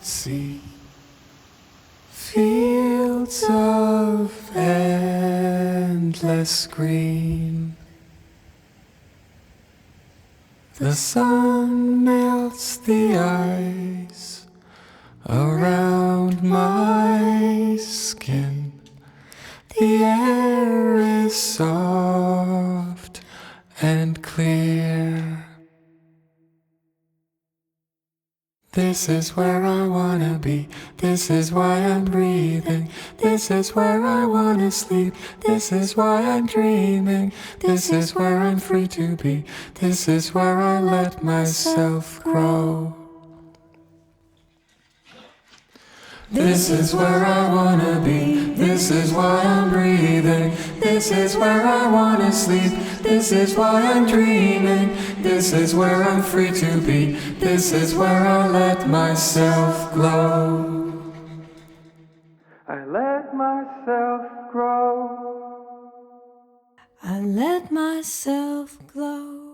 see fields of endless green. The sun melts the ice around my skin. The air is soft and clear. This is where I wanna be. This is why I'm breathing. This is where I wanna sleep. This is why I'm dreaming. This is where I'm free to be. This is where I let myself grow. This is where I wanna be. This is why I'm breathing. This is where I wanna sleep. This is why I'm dreaming. This is where I'm free to be. This is where I let myself glow. I let myself grow. I let myself glow.